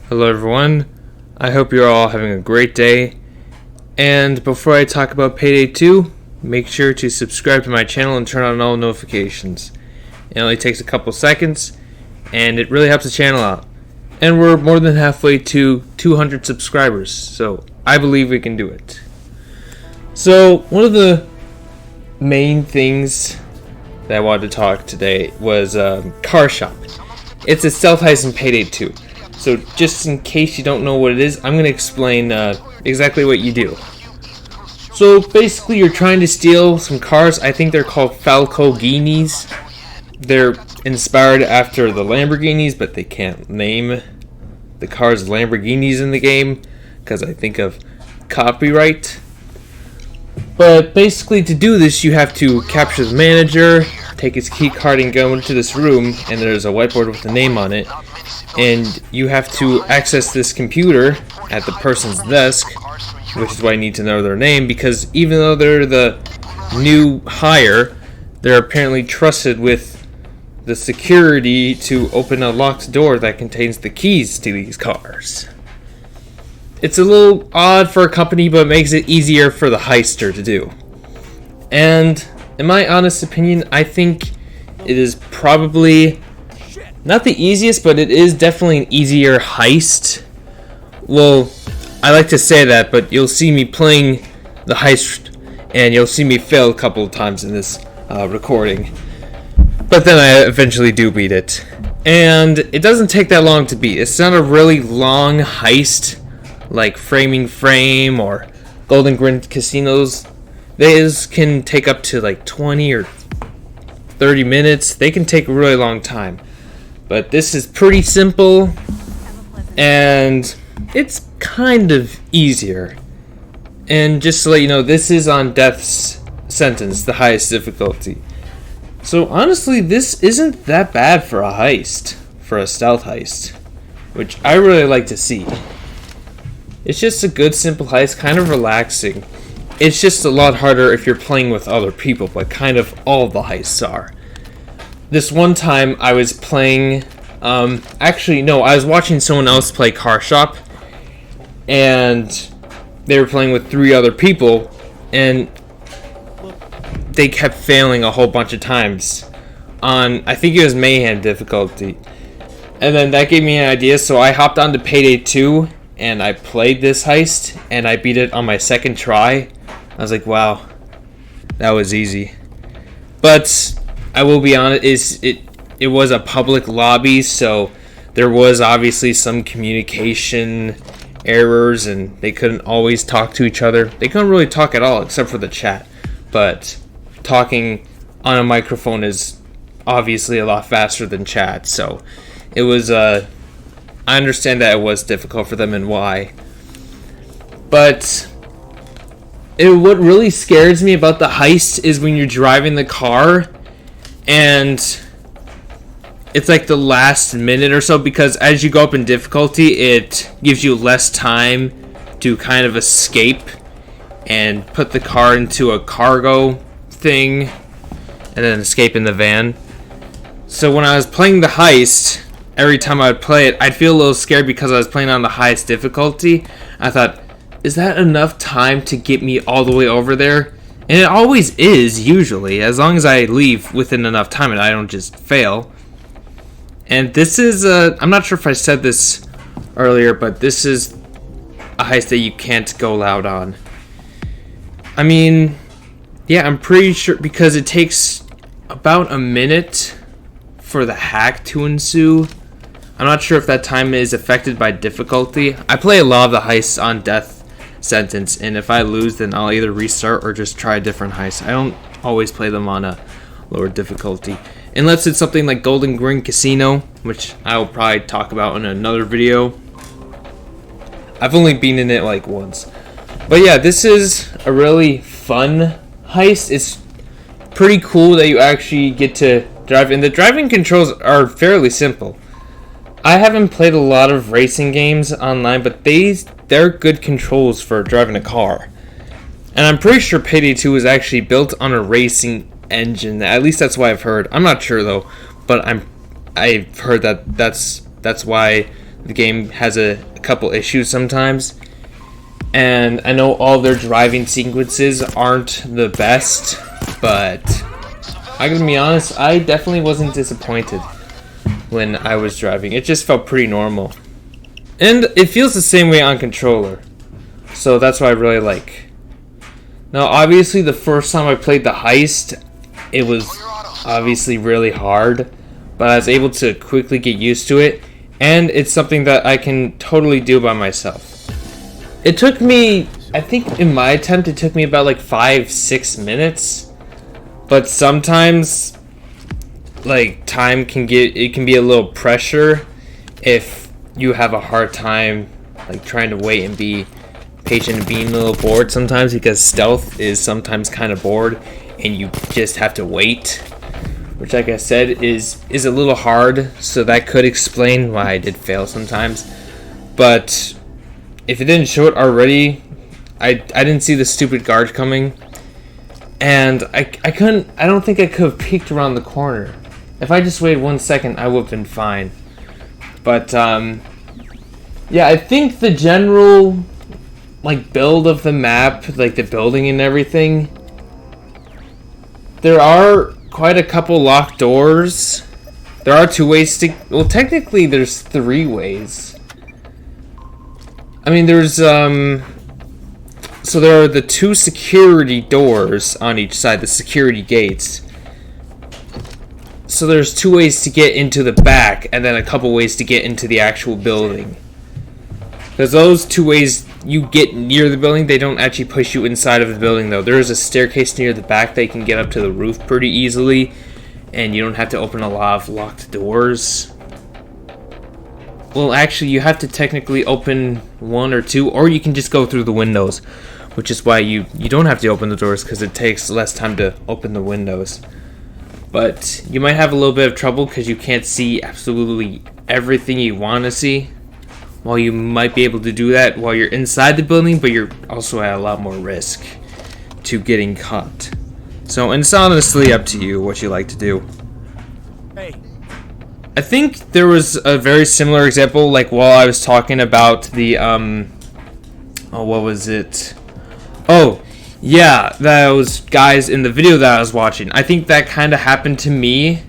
Hello everyone, I hope you're all having a great day, and before I talk about Payday 2, make sure to subscribe to my channel and turn on all notifications. It only takes a couple seconds, and it really helps the channel out. And we're more than halfway to 200 subscribers, so I believe we can do it. So, one of the main things that I wanted to talk today was Car Shop. It's a stealth heist in Payday 2. So just in case you don't know what it is, I'm going to explain exactly what you do. So basically you're trying to steal some cars. I think they're called Falcoginis. They're inspired after the Lamborghinis, but they can't name the cars Lamborghinis in the game because I think of copyright. But basically to do this you have to capture the manager, take his key card and go into this room, and there's a whiteboard with a name on it. And you have to access this computer at the person's desk, which is why I need to know their name, because even though they're the new hire, they're apparently trusted with the security to open a locked door that contains the keys to these cars. It's a little odd for a company, but it makes it easier for the heister to do. And in my honest opinion, I think it is probably not the easiest, but it is definitely an easier heist. Well, I like to say that, but you'll see me playing the heist, and you'll see me fail a couple of times in this recording. But then I eventually do beat it. And it doesn't take that long to beat. It's not a really long heist, like Framing Frame or Golden Grin Casinos. These can take up to like 20 or 30 minutes. They can take a really long time. But this is pretty simple, and it's kind of easier. And just to let you know, this is on death's sentence, the highest difficulty. So honestly, this isn't that bad for a heist, for a stealth heist, which I really like to see. It's just a good simple heist, kind of relaxing. It's just a lot harder if you're playing with other people, but kind of all the heists are. This one time I was playing, I was watching someone else play Car Shop, and they were playing with 3 other people, and they kept failing a whole bunch of times on, I think it was Mayhem difficulty. And then that gave me an idea, so I hopped onto Payday 2, and I played this heist, and I beat it on my second try. I was like, wow, that was easy. But I will be honest, it was a public lobby, so there was obviously some communication errors, and they couldn't always talk to each other. They couldn't really talk at all except for the chat, but talking on a microphone is obviously a lot faster than chat, so it was, I understand that it was difficult for them and why. But what really scares me about the heist is when you're driving the car and it's like the last minute or so, because as you go up in difficulty, it gives you less time to kind of escape and put the car into a cargo thing and then escape in the van. So when I was playing the heist, every time I would play it, I'd feel a little scared because I was playing on the highest difficulty. I thought, is that enough time to get me all the way over there? And it always is, usually, as long as I leave within enough time and I don't just fail. And this is, I'm not sure if I said this earlier, but this is a heist that you can't go loud on. I mean, yeah, I'm pretty sure, because it takes about a minute for the hack to ensue. I'm not sure if that time is affected by difficulty. I play a lot of the heists on death sentence, and if I lose, then I'll either restart or just try a different heist. I don't always play them on a lower difficulty, unless it's something like Golden Grin Casino, which I will probably talk about in another video. I've only been in it like once, but yeah, this is a really fun heist. It's pretty cool that you actually get to drive, and the driving controls are fairly simple. I haven't played a lot of racing games online, but they're good controls for driving a car. And I'm pretty sure Payday 2 is actually built on a racing engine. At least that's what I've heard. I'm not sure though, but I've heard that that's why the game has a couple issues sometimes. And I know all their driving sequences aren't the best, but I gotta be honest, I definitely wasn't disappointed when I was driving. It just felt pretty normal. And it feels the same way on controller. So that's what I really like. Now obviously the first time I played the heist, it was obviously really hard, but I was able to quickly get used to it, and it's something that I can totally do by myself. It took me, I think in my attempt, it took me about like 5-6 minutes, but sometimes like time can be a little pressure if you have a hard time like trying to wait and be patient and being a little bored sometimes, because stealth is sometimes kind of bored and you just have to wait, which like I said is a little hard, so that could explain why I did fail sometimes. But if it didn't show it already, I didn't see the stupid guard coming, and I don't think I could have peeked around the corner. If I just waited 1 second, I would have been fine. But yeah, I think the general like build of the map, like the building and everything, there are quite a couple locked doors. There are 2 ways to, well technically there's 3 ways. I mean there's so there are the 2 security doors on each side, the security gates. So there's 2 ways to get into the back, and then a couple ways to get into the actual building. Because those 2 ways you get near the building, they don't actually push you inside of the building though. There is a staircase near the back that you can get up to the roof pretty easily, and you don't have to open a lot of locked doors. Well actually you have to technically open 1 or 2, or you can just go through the windows, which is why you don't have to open the doors, because it takes less time to open the windows. But you might have a little bit of trouble because you can't see absolutely everything you want to see. While you might be able to do that while you're inside the building, but you're also at a lot more risk to getting caught. So, and it's honestly up to you what you like to do. Hey. I think there was a very similar example, like while I was talking about the, oh, what was it? Oh, yeah, those guys in the video that I was watching. I think that kind of happened to me,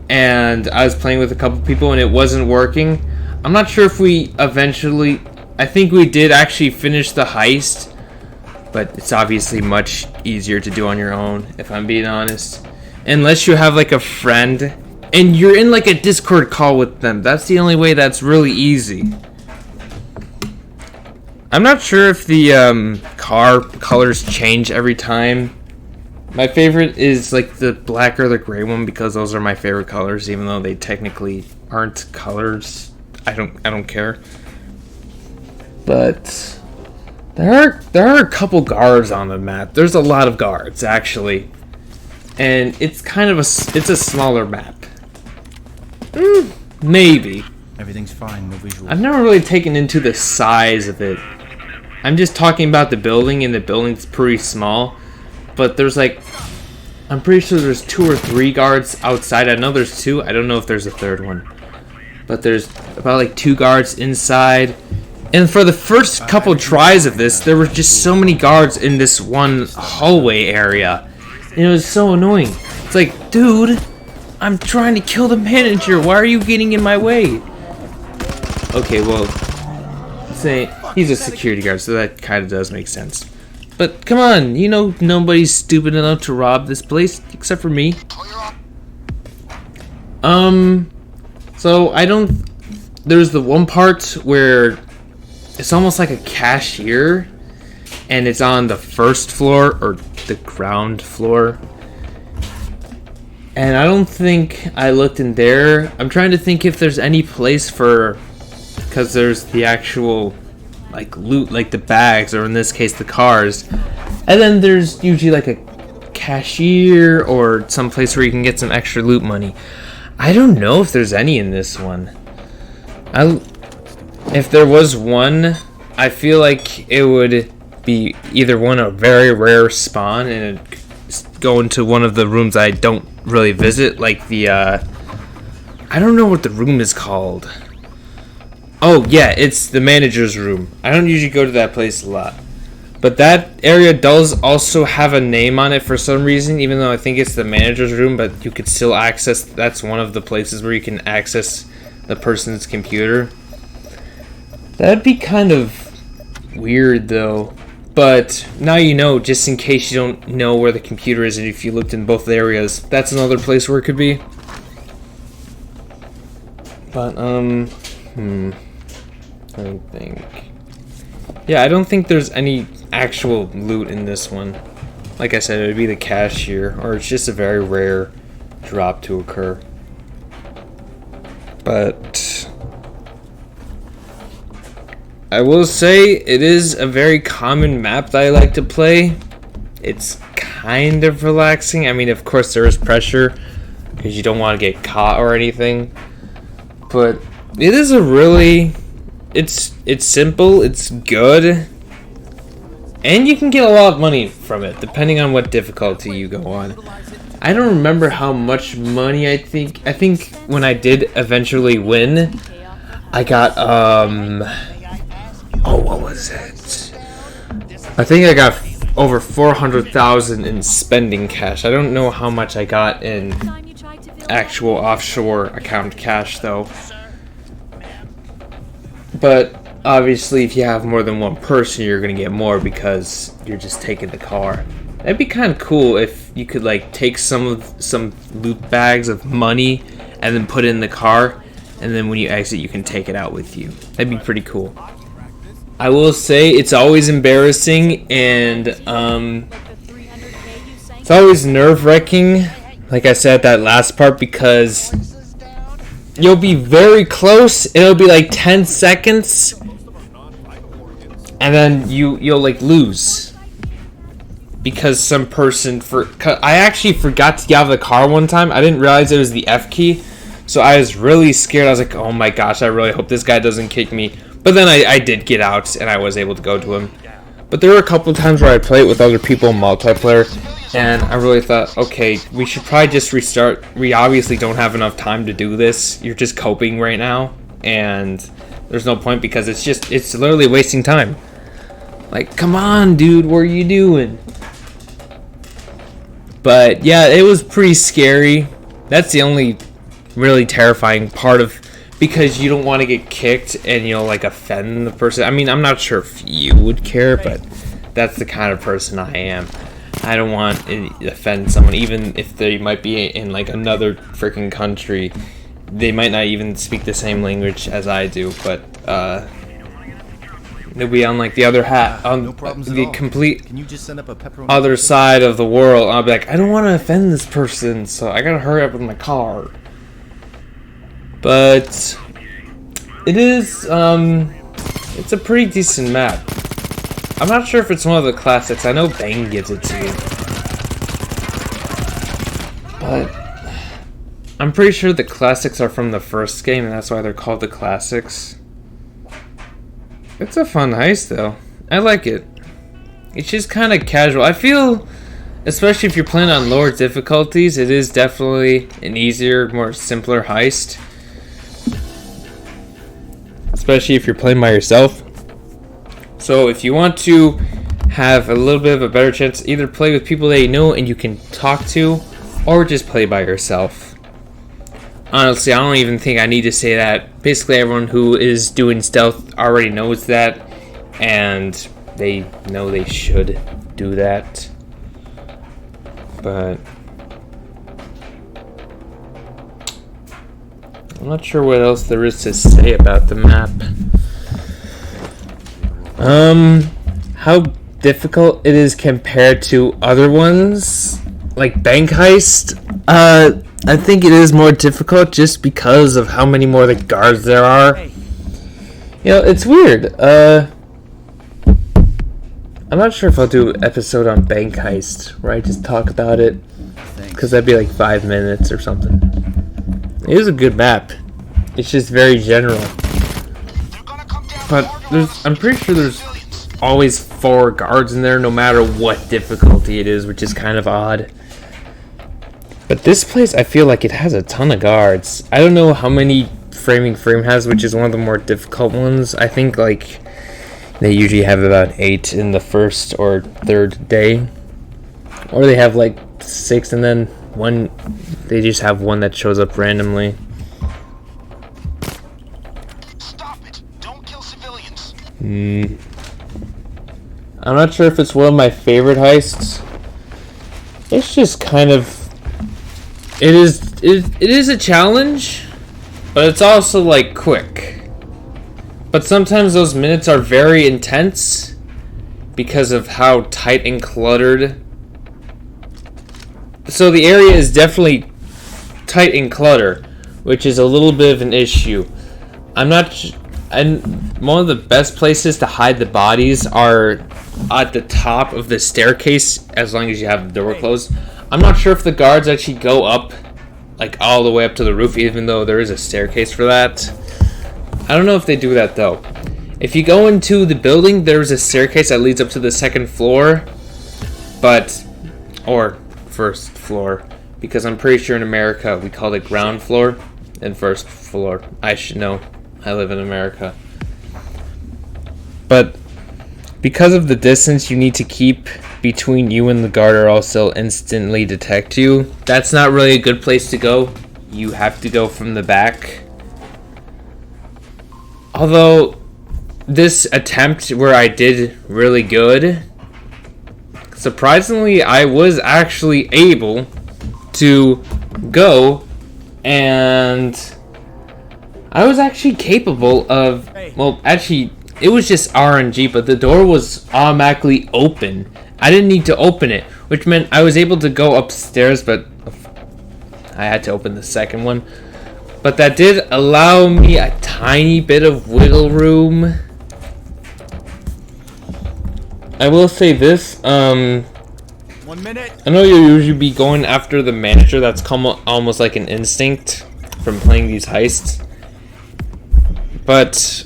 and I was playing with a couple people and it wasn't working. I'm not sure if we eventually, I think we did actually finish the heist, but it's obviously much easier to do on your own, if I'm being honest. Unless you have like a friend and you're in like a Discord call with them. That's the only way that's really easy. I'm not sure if the car colors change every time. My favorite is like the black or the gray one, because those are my favorite colors, even though they technically aren't colors. I don't care. But there are a couple guards on the map. There's a lot of guards actually, and it's kind of a smaller map. Maybe. Everything's fine, no visual. I've never really taken into the size of it. I'm just talking about the building, and the building's pretty small. But there's like, I'm pretty sure there's 2 or 3 guards outside. I know there's 2. I don't know if there's a 3rd one. But there's about like 2 guards inside. And for the first couple tries of this, there were just so many guards in this one hallway area. And it was so annoying. It's like, dude, I'm trying to kill the manager. Why are you getting in my way? Okay, well, say he's a security guard, so that kind of does make sense. But come on, you know nobody's stupid enough to rob this place except for me. So I don't. There's the one part where it's almost like a cashier, and it's on the 1st floor or the ground floor. And I don't think I looked in there. I'm trying to think if there's any place for, because there's the actual like loot, like the bags, or in this case the cars, and then there's usually like a cashier or some place where you can get some extra loot money. I don't know if there's any in this one. If there was one, I feel like it would be either one a very rare spawn and it'd go into one of the rooms I don't really visit, like the I don't know what the room is called. Oh, yeah, it's the manager's room. I don't usually go to that place a lot. But that area does also have a name on it for some reason, even though I think it's the manager's room, but you could still access, that's one of the places where you can access the person's computer. That'd be kind of weird, though. But now you know, just in case you don't know where the computer is, and if you looked in both areas, that's another place where it could be. But, I don't think. Yeah, I don't think there's any actual loot in this one. Like I said, it would be the cashier, or it's just a very rare drop to occur. But I will say it is a very common map that I like to play. It's kind of relaxing. I mean, of course there is pressure because you don't want to get caught or anything. But it is a really, it's simple, it's good, and you can get a lot of money from it depending on what difficulty you go on. I don't remember how much money. I think when I did eventually win, I got oh, what was it? I think I got over 400,000 in spending cash. I don't know how much I got in actual offshore account cash though. But obviously if you have more than one person, you're gonna get more because you're just taking the car. That'd be kind of cool if you could like take some loot bags of money and then put it in the car, and then when you exit you can take it out with you. That'd be pretty cool. I will say it's always embarrassing, and it's always nerve-wracking, like I said, that last part, because you'll be very close, it'll be like 10 seconds, and then you'll like lose. Because some person, I actually forgot to get out of the car one time. I didn't realize it was the F key, so I was really scared. I was like, oh my gosh, I really hope this guy doesn't kick me. But then I did get out, and I was able to go to him. But there were a couple of times where I played with other people in multiplayer, and I really thought, okay, we should probably just restart. We obviously don't have enough time to do this. You're just coping right now, and there's no point because it's literally wasting time. Like, come on, dude, what are you doing? But yeah, it was pretty scary. That's the only really terrifying part of, because you don't want to get kicked and you'll like offend the person. I mean, I'm not sure if you would care, but that's the kind of person I am. I don't want to offend someone, even if they might be in like another freaking country. They might not even speak the same language as I do, but they'll be on like the other the complete other side of the world. I'll be like, I don't want to offend this person, so I gotta hurry up with my car. But it is, it's a pretty decent map. I'm not sure if it's one of the classics. I know Bang gives it to you. But I'm pretty sure the classics are from the first game, and that's why they're called the classics. It's a fun heist, though. I like it. It's just kind of casual. I feel, especially if you're playing on lower difficulties, it is definitely an easier, more simpler heist. Especially if you're playing by yourself. So if you want to have a little bit of a better chance, either play with people that you know and you can talk to, or just play by yourself. Honestly, I don't even think I need to say that. Basically, everyone who is doing stealth already knows that, and they know they should do that. But I'm not sure what else there is to say about the map. How difficult it is compared to other ones, like Bank Heist. I think it is more difficult just because of how many more the guards there are. You know, it's weird. I'm not sure if I'll do an episode on Bank Heist where I just talk about it, because that'd be like 5 minutes or something. It is a good map. It's just very general. But I'm pretty sure there's always 4 guards in there no matter what difficulty it is, which is kind of odd. But this place, I feel like it has a ton of guards. I don't know how many framing frame has, which is one of the more difficult ones. I think like they usually have about 8 in the first or third day, or they have like 6 and then one. They just have one that shows up randomly. Stop it! Don't kill civilians. I'm not sure if it's one of my favorite heists. It's just kind of. It is a challenge, but it's also like quick. But sometimes those minutes are very intense because of how tight and cluttered. So the area is definitely tight and cluttered, which is a little bit of an issue. And one of the best places to hide the bodies are at the top of the staircase, as long as you have the door closed. I'm not sure if the guards actually go up, like all the way up to the roof, even though there is a staircase for that. I don't know if they do that though. If you go into the building, there's a staircase that leads up to the second floor, or first floor, because I'm pretty sure in America we call it ground floor and first floor. I should know. I live in America. But because of the distance you need to keep between you and the guard, or else they'll instantly detect you. That's not really a good place to go. You have to go from the back. Although this attempt where I did really good, surprisingly I was actually able to go, and I was actually capable of, well, actually it was just RNG, but the door was automatically open. I didn't need to open it, which meant I was able to go upstairs, but I had to open the second one. But that did allow me a tiny bit of wiggle room. I will say this, 1 minute. I know you'll usually be going after the manager. That's almost like an instinct from playing these heists. But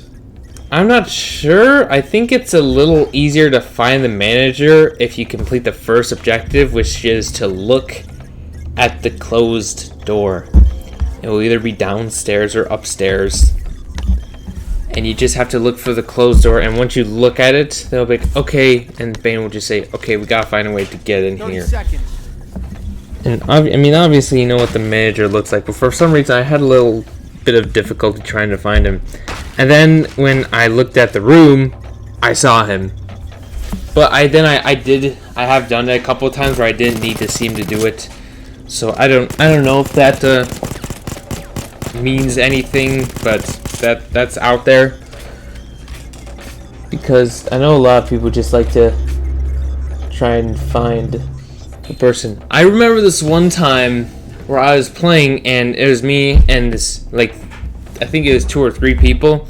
I'm not sure. I think it's a little easier to find the manager if you complete the first objective, which is to look at the closed door. It will either be downstairs or upstairs. And you just have to look for the closed door, and once you look at it, they'll be like, okay, and Bane will just say, okay, we gotta find a way to get in 30 here. seconds. And I mean, obviously you know what the manager looks like, but for some reason I had a little bit of difficulty trying to find him. And then when I looked at the room, I saw him. But I have done it a couple of times where I didn't need to see him to do it. So I don't know if that means anything, but that's out there. Because I know a lot of people just like to try and find a person. I remember this one time where I was playing, and it was me and this, like, I think it was 2 or 3 people,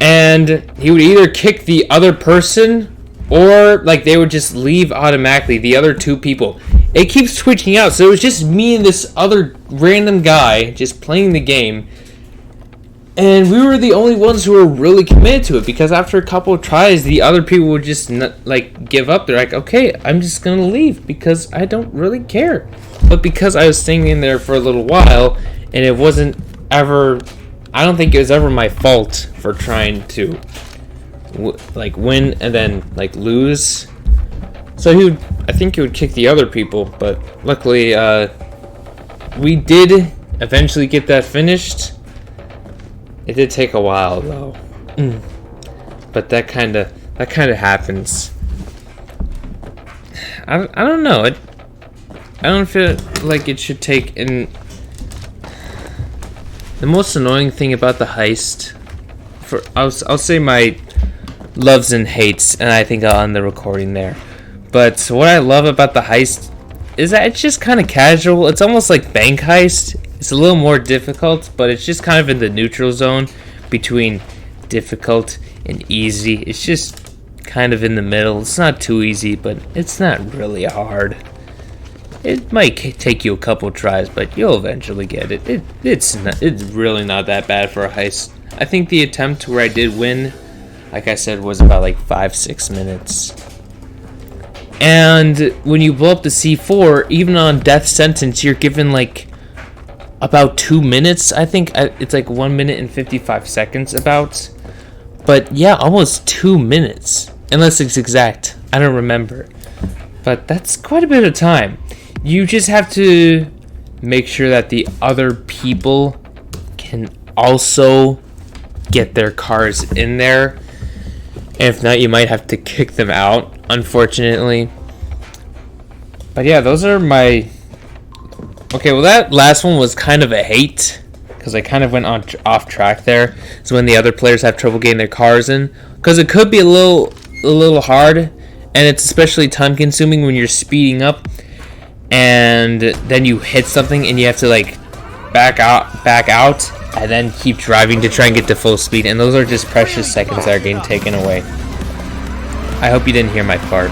and he would either kick the other person, or like they would just leave automatically, the other 2 people. It keeps switching out, so it was just me and this other random guy just playing the game, and we were the only ones who were really committed to it, because after a couple of tries, the other people would just give up. They're like, okay, I'm just gonna leave because I don't really care. But because I was staying in there for a little while, and it wasn't ever, I don't think it was ever my fault for trying to win and then lose. So I think he would kick the other people, but luckily we did eventually get that finished. It did take a while though, but that kind of happens. I don't know. I don't feel like it should take in. The most annoying thing about the heist, I'll say my loves and hates, and I think I'll end the recording there. But what I love about the heist is that it's just kind of casual. It's almost like bank heist. It's a little more difficult, but it's just kind of in the neutral zone between difficult and easy. It's just kind of in the middle. It's not too easy, but it's not really hard. It might take you a couple tries, but you'll eventually get it. It's really not that bad for a heist. I think the attempt where I did win, like I said, was about 5-6 minutes. And when you blow up the C4, even on death sentence, you're given about 2 minutes. I think it's like 1 minute and 55 seconds about. But yeah, almost 2 minutes. Unless it's exact. I don't remember. But that's quite a bit of time. You just have to make sure that the other people can also get their cars in there. And if not, you might have to kick them out, unfortunately. But yeah, those are my... Okay, well that last one was kind of a hate, because I kind of went off track there. It's when the other players have trouble getting their cars in, because it could be a little hard, and it's especially time consuming when you're speeding up, and then you hit something and you have to like back out, and then keep driving to try and get to full speed, and those are just precious seconds that are getting taken away. I hope you didn't hear my fart.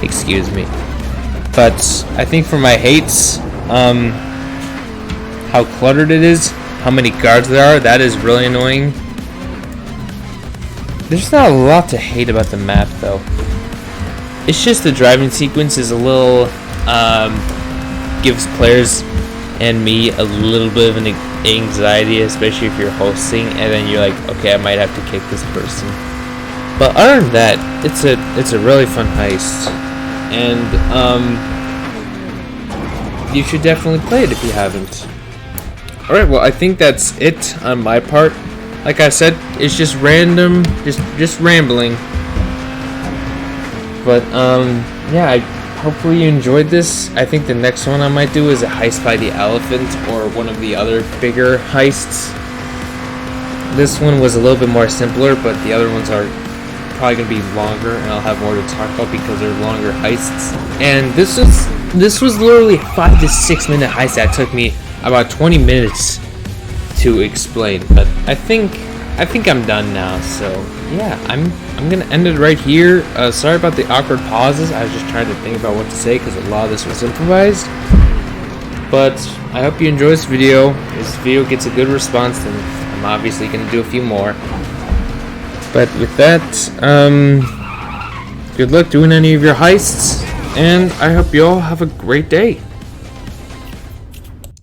Excuse me. But I think for my hates, how cluttered it is, how many guards there are, that is really annoying. There's not a lot to hate about the map though. It's just the driving sequence is a little, gives players and me a little bit of an anxiety, especially if you're hosting and then you're like, okay, I might have to kick this person. But other than that, it's a really fun heist, and you should definitely play it if you haven't. Alright, well I think that's it on my part. Like I said, it's just random, just rambling. But yeah, hopefully you enjoyed this. I think the next one I might do is a heist by the elephant, or one of the other bigger heists. This one was a little bit more simpler, but the other ones are probably gonna be longer, and I'll have more to talk about because they're longer heists. And this was literally a 5 to 6 minute heist that took me about 20 minutes to explain. But I think I'm done now. So yeah, I'm gonna end it right here. Sorry about the awkward pauses. I was just trying to think about what to say because a lot of this was improvised. But I hope you enjoy this video. If this video gets a good response, then I'm obviously gonna do a few more. But with that, good luck doing any of your heists, and I hope you all have a great day.